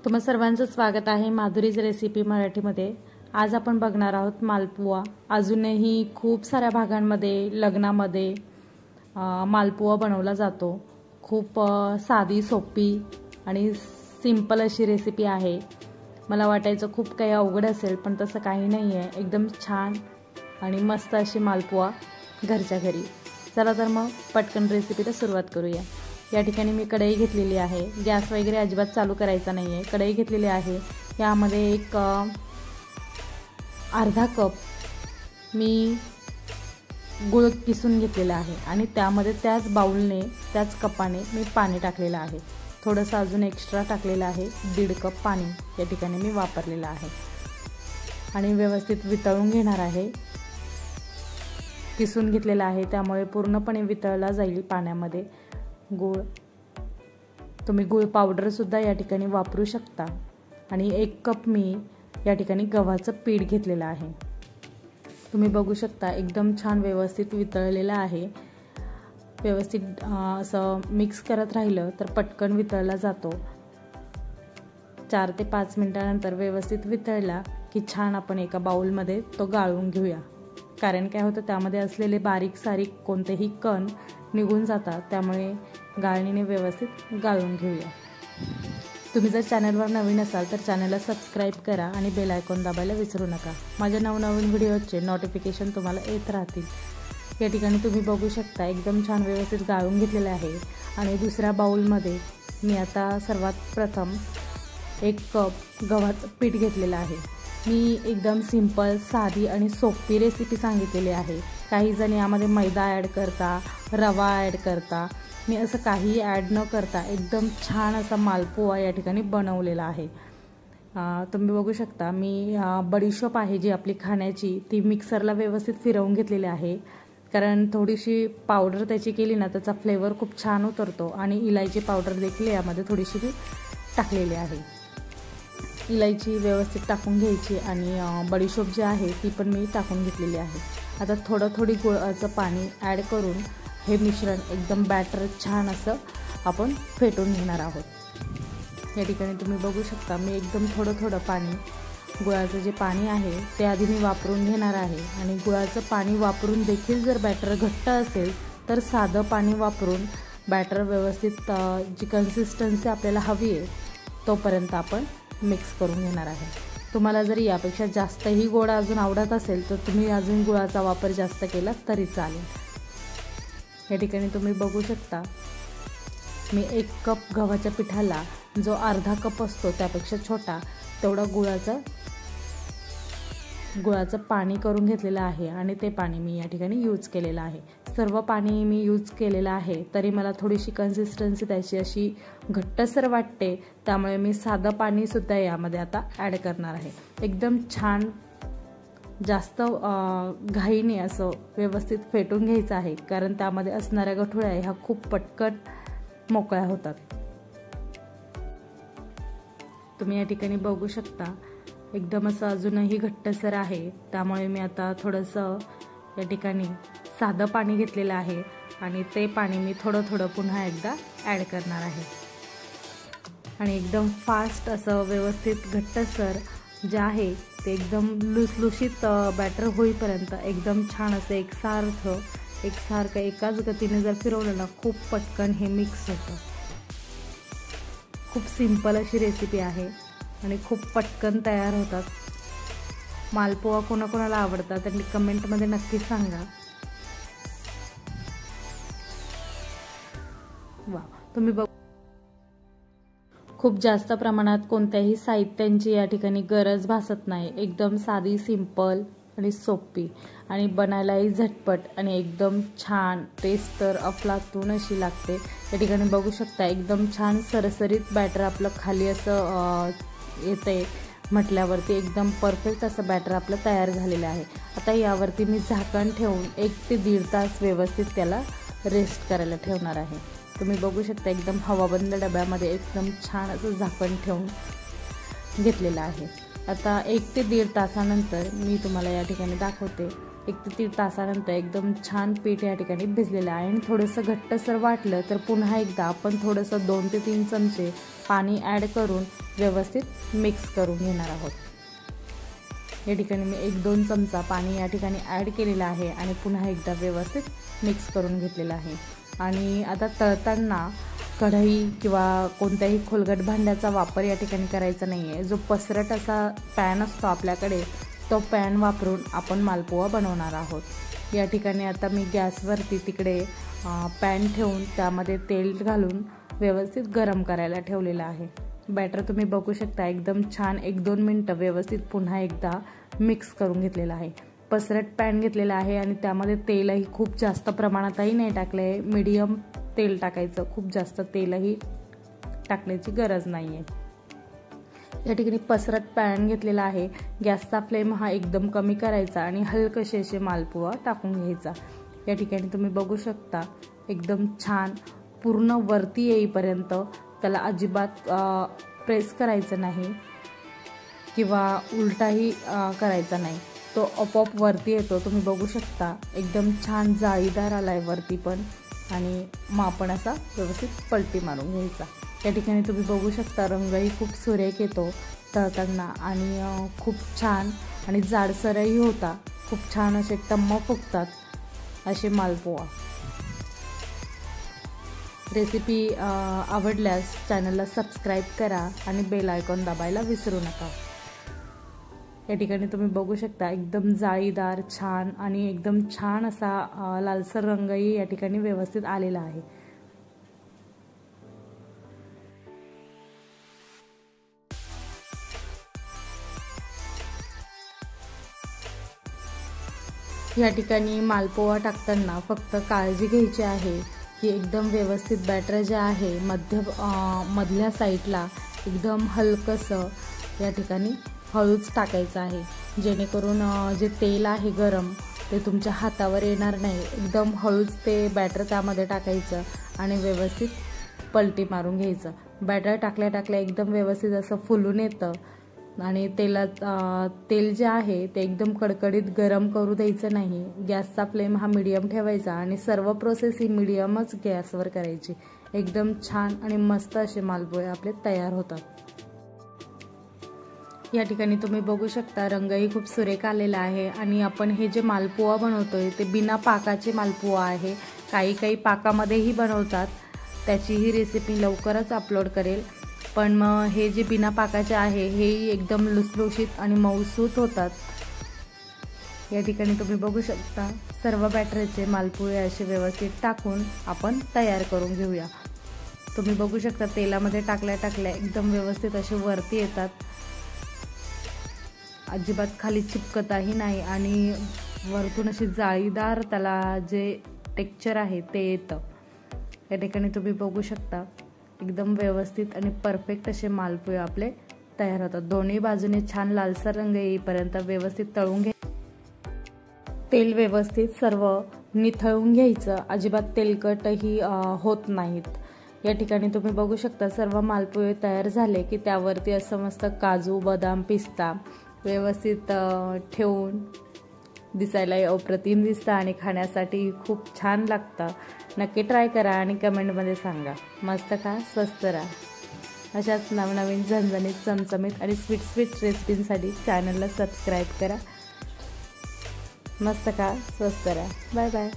तुम्हा सर्वांचं स्वागत आहे माधुरीज रेसिपी मराठीमध्ये। आज आपण बघणार आहोत मालपुआ। अजूनही खूप साऱ्या भागांमध्ये लग्नामध्ये मालपुआ बनवला जातो। खूप साधी सोपी आणि सिंपल अशी रेसिपी आहे। मला वाटायचं खूप काही अवघड असेल, पण तसं काही नाही आहे। एकदम छान आणि मस्त अशी मालपुआ घरच्या घरी। चला तर मग पटकन रेसिपीला सुरुवात करूया। या ठिकाणी मी कढई घेतलेली आहे। गॅस वगैरे अजिबात चालू करायचा नाही आहे। कढई घेतलेली आहे। यामध्ये एक अर्धा कप मी गूळ किसून घेतलेला आहे आणि त्यामध्ये त्याच बाउलने त्याच कपाने मी पाणी टाकलेलं आहे। थोडंसं अजून एक्स्ट्रा टाकलेलं आहे। 1.5 कप पाणी या ठिकाणी मी वापरलेलं आहे आणि व्यवस्थित वितळून घेणार आहे। किसून घेतलेला आहे त्यामुळे पूर्णपणे वितळला जाईल पाण्यामध्ये गूळ। तुम्ही गूळ पावडर सुद्धा या ठिकाणी वापरू शकता। आणि 1 कप मी या ठिकाणी गव्हाचं पीठ घेतलेलं आहे। तुम्ही बघू शकता एकदम छान व्यवस्थित वितळलेलं आहे। व्यवस्थित असं मिक्स करत राहिलं तर पटकन वितळला जातो। 4 ते 5 मिनिटांनंतर व्यवस्थित वितळला की छान आपण एका बाउलमध्ये तो गाळून घेऊया। कारण काय होतं, त्यामध्ये असलेले बारीक सारीक कोणतेही कण निघून जातात, त्यामुळे गाळणीने व्यवस्थित गाळून घेऊया। तुम्ही जर चॅनलवर नवीन असाल तर चॅनलला सबस्क्राईब करा आणि बेल आयकॉन दाबायला विसरू नका। माझ्या नवनवीन व्हिडिओचे नोटिफिकेशन तुम्हाला येत राहतील। या ठिकाणी तुम्ही बघू शकता एकदम छान व्यवस्थित गाळून घेतलेले आहे। आणि दुसऱ्या बाउलमध्ये मी आता सर्वात प्रथम 1 कप गव्हाचं पीठ घेतलेलं आहे। मी एकदम सिंपल साधी आणि सोपी रेसिपी सांगितलेली आहे। काही जण यामध्ये मैदा ॲड करता, रवा ॲड करता। मी असं काही ॲड न करता एकदम छान असा मालपुआ या ठिकाणी बनवलेला आहे। तुम्ही बघू शकता मी बडीशोप आहे जी आपली खाण्याची, ती मिक्सरला व्यवस्थित फिरवून घेतलेली आहे। कारण थोडीशी पावडर त्याची केली ना त्याचा फ्लेवर खूप छान उतरतो। आणि इलायची पावडर देखील यामध्ये थोडीशी मी टाकलेली आहे। इलायची व्यवस्थित टाकून घ्यायची आणि बडीशोप जी आहे ती पण मी टाकून घेतलेली आहे। आता थोडी गुळाचं पाणी ॲड करून हे मिश्रण एकदम बॅटर छान असं आपण फेटून घेणार आहोत। या ठिकाणी तुम्ही बघू शकता मी एकदम थोडं पाणी, गुळाचं जे पाणी आहे ते आधी मी वापरून घेणार आहे। आणि गुळाचं पाणी वापरून देखील जर बॅटर घट्ट असेल तर साधं पाणी वापरून बॅटर व्यवस्थित जी कन्सिस्टन्सी आपल्याला हवी आहे तोपर्यंत आपण मिक्स करून घेणार आहे। तुम्हाला जर यापेक्षा जास्तही गोड अजून आवडत असेल तर तुम्ही अजून गुळाचा वापर जास्त केला तरी चालेल। या ठिकाणी तुम्ही बघू शकता मी 1 कप गव्हाच्या पिठाला जो अर्धा कप असतो त्यापेक्षा छोटा तेवढा गुळाचं पाणी करून घेतलेलं आहे आणि ते पाणी मी या ठिकाणी यूज केलेलं आहे। सर्व पाणी मी यूज केलेलं आहे तरी मला थोडीशी कन्सिस्टन्सी त्याची अशी घट्टसर वाटते, त्यामुळे मी साधं पाणी सुद्धा यामध्ये आता ॲड करणार आहे। एकदम छान जास्त घाईने असं व्यवस्थित फेटून घ्यायचं आहे, कारण त्यामध्ये असणाऱ्या गठुळ्या ह्या खूप पटकन मोकळ्या होतात। तुम्ही या ठिकाणी बघू शकता एकदम असं अजूनही घट्टसर आहे, त्यामुळे मी आता थोडंसं या ठिकाणी साधं पाणी घेतलेलं आहे आणि ते पाणी मी थोडं पुन्हा एकदा ॲड करणार आहे। आणि एकदम फास्ट असं व्यवस्थित घट्टसर जे आहे ते एकदम लुसलुशीत बॅटर होईपर्यंत एकदम छान असं एकसारखं एकाच गतीने जर फिरवलं ना खूप पटकन हे मिक्स होतं। खूप सिंपल अशी रेसिपी आहे आणि खूप पटकन तयार होतात। मालपुआ कोणाकोणाला आवडतात आणि कमेंटमध्ये नक्की सांगा। वा, तुम्ही बघ खूप जास्त प्रमाणात कोणत्याही साहित्यांची या ठिकाणी गरज भासत नाही। एकदम साधी, सिंपल आणि सोपी आणि बनायलाही झटपट आणि एकदम छान, टेस्ट तर अफलातून अशी लागते। या ठिकाणी बघू शकता एकदम छान सरसरीत बॅटर आपलं खाली असं येते म्हटल्यावरती एकदम परफेक्ट असं बॅटर आपलं तयार झालेलं आहे। आता यावरती मी झाकण ठेवून 1 ते 1.5 तास व्यवस्थित त्याला रेस्ट करायला ठेवणार आहे। तुम्ही बघू शकता एकदम हवाबंद डब्यामध्ये एकदम छान असं झाकण ठेवून घेतलेलं आहे। आता 1 ते 1.5 तासानंतर मी तुम्हाला या ठिकाणी दाखवते। 1 ते 1.5 तासानंतर एकदम छान पीठ या ठिकाणी भिजलेलं आहे। आणि थोडंसं घट्टसर वाटलं तर पुन्हा एकदा आपण थोडंसं 2 ते 3 चमचे पाणी ॲड करून व्यवस्थित मिक्स करून घेणार आहोत। या ठिकाणी मी 1-2 चमचा पाणी या ठिकाणी ॲड केलेलं आहे आणि पुन्हा एकदा व्यवस्थित मिक्स करून घेतलेलं आहे। आणि आता तळताना कढई किंवा कोणत्याही खोलगट भांड्याचा वापर या ठिकाणी करायचा नाही आहे। जो पसरट असा पॅन असतो आपल्याकडे तो पॅन वापरून आपण मालपुआ बनवणार आहोत। या ठिकाणी आता मी गॅसवरती तिकडे पॅन ठेवून त्यामध्ये तेल घालून व्यवस्थित गरम करायला ठेवलेलं आहे। बॅटर तुम्ही बघू शकता एकदम छान 1-2 मिनटं व्यवस्थित पुन्हा एकदा मिक्स करून घेतलेलं आहे। पसरट पॅन घेतलेला आहे आणि त्यामध्ये तेलही खूप जास्त प्रमाणातही नाही टाकलं आहे, मीडियम तेल टाकायचं, खूप जास्त तेलही टाकण्याची गरज नाही आहे। या ठिकाणी पसरट पॅन घेतलेला आहे, गॅसचा फ्लेम हा एकदम कमी करायचा आणि हलकसे असे मालपुआ टाकून घ्यायचा। या ठिकाणी तुम्ही बघू शकता एकदम छान पूर्ण वरती येईपर्यंत त्याला अजिबात प्रेस करायचं नाही किंवा उलटाही करायचा नाही, तो आपोआप वरती येतो। तुम्ही बघू शकता एकदम छान जाळीदार आलाय वरती पण, आणि मग आपण असा व्यवस्थित पलटी मारून घ्यायचा। या ठिकाणी तुम्ही बघू शकता रंगही खूप सुरेख येतो तळताना आणि खूप छान आणि जाडसरही होता, खूप छान असे टम्म फुगतात असे मालपुआ। रेसिपी आवडल्यास चॅनलला सबस्क्राईब करा आणि बेल आयकॉन दाबायला विसरू नका। या ठिकाणी तुम्ही बघू शकता एकदम जाळीदार छान आणि एकदम छान असा लालसर रंगही या ठिकाणी व्यवस्थित आलेला आहे। या ठिकाणी मालपुआ टाकताना फक्त काळजी घ्यायची आहे की एकदम व्यवस्थित बॅटर जे आहे मधल्या साईडला एकदम हलकंसं या ठिकाणी हळूच टाकायचं आहे, जेणेकरून जे तेल आहे गरम ते तुमच्या हातावर येणार नाही। एकदम हळूच ते बॅटर त्यामध्ये टाकायचं आणि व्यवस्थित पलटी मारून घ्यायचं। बॅटर टाकल्या एकदम व्यवस्थित असं फुलून येतं आणि तेल जे आहे ते एकदम कडकडीत गरम करू द्यायचं नाही। गॅसचा फ्लेम हा मीडियम ठेवायचा आणि सर्व प्रोसेस ही मीडियमच गॅसवर करायची। एकदम छान आणि मस्त असे मालपुए आपले तयार होतात। या ठिकाणी तुम्ही बघू शकता रंगही खूप सुरेख आलेला आहे आणि आपण हे जे मालपुआ बनवतोय ते बिना पाकाचे मालपुआ आहे। काही पाकामध्येही बनवतात, त्याचीही रेसिपी लवकरच अपलोड करेल। पण मग हे जे बिना पाकाचे आहे हेही एकदम लुसलुशीत आणि मऊसूत होतात। या ठिकाणी तुम्ही बघू शकता सर्व बॅटरचे मालपुए असे व्यवस्थित टाकून आपण तयार करून घेऊया। तुम्ही बघू शकता तेलामध्ये टाकल्या एकदम व्यवस्थित असे वरती येतात, अजिबात खाली चिपकतही नाही आणि वरतून अशी जाळीदार त्याला जे टेक्स्चर आहे ते येतं। या ठिकाणी तुम्ही बघू शकता एकदम व्यवस्थित आणि परफेक्ट असे मालपुए आपले तयार होतात। दोन्ही बाजूने छान लालसर रंग येईपर्यंत व्यवस्थित तळून घ्यायचं। तेल व्यवस्थित सर्व निथळून घ्यायचं, अजिबात तेलकटही होत नाहीत। या ठिकाणी तुम्ही बघू शकता सर्व मालपुए तयार झाले की त्यावरती असं मस्त काजू, बदाम, पिस्ता व्यवस्थित ठेवून दिसायला अप्रतिम दिसतं आणि खाण्यासाठी खूप छान लागतं। नक्की ट्राय करा आणि कमेंटमध्ये सांगा। मस्त खा, स्वस्त राहा। अशाच नवनवीन झणझणीत, चमचमीत आणि स्वीट रेसिपींसाठी चॅनलला सबस्क्राईब करा। मस्त खा, स्वस्त राहा। Bye bye.